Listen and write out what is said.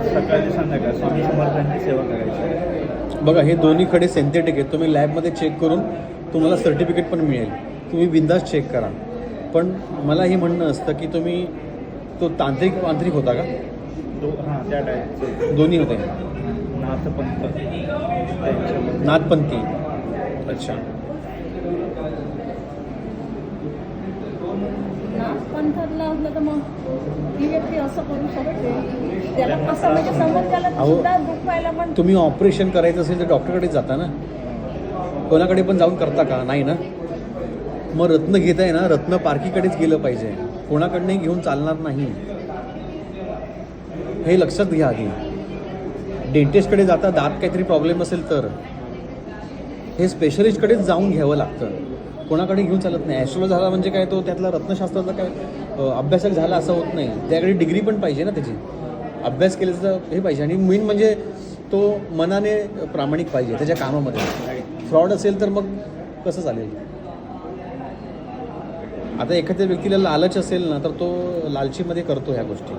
सकाळी संध्याकाळ स्वामी समर्थांची सेवा करायची. बघा हे दोन्ही खडे सिंथेटिक आहेत. तुम्ही लॅबमध्ये चेक करून तुम्हाला सर्टिफिकेट पण मिळेल. तुम्ही बिंदास चेक करा. पण मला हे म्हणणं असतं की तुम्ही तो तांत्रिक होता का? हां, त्या टाईपचे दोन्ही होते. नाथपंथ. नाथपंथी. अच्छा. नाथपंथातला असलं तर मग ही व्यक्ती असं करू शकते. त्याला असं म्हणजे समोरच्याला अहो, सुद्धा दुखवायला पण तुम्ही ऑपरेशन करायचं असेल तर डॉक्टरकडेच जाता ना. कोणाकडे पण जाऊन करता का? नाही ना. मग रत्न घेताय ना, रत्न पारखीकडेच गेलं पाहिजे. कोणाकडनंही घेऊन चालणार नाही. हे लक्षात घ्या आधी. डेंटिस्टकडे जाता, दात काहीतरी प्रॉब्लेम असेल तर हे स्पेशलिस्टकडेच जाऊन घ्यावं लागतं. कोणाकडे घेऊन चालत नाही. ॲस्ट्रोलॉजी झाला म्हणजे काय, तो त्यातला रत्नशास्त्राचा काय अभ्यासक झाला असं होत नाही. त्याकडे डिग्री पण पाहिजे ना त्याची. अभ्यास केल्याचं हे पाहिजे. आणि मेन म्हणजे तो मनाने प्रामाणिक पाहिजे त्याच्या कामामध्ये. फ्रॉड असेल तर मग कसं चालेल? आता एखाद्या व्यक्तीला लालच असेल ना, तर तो लालचीमध्ये करतो ह्या गोष्टी.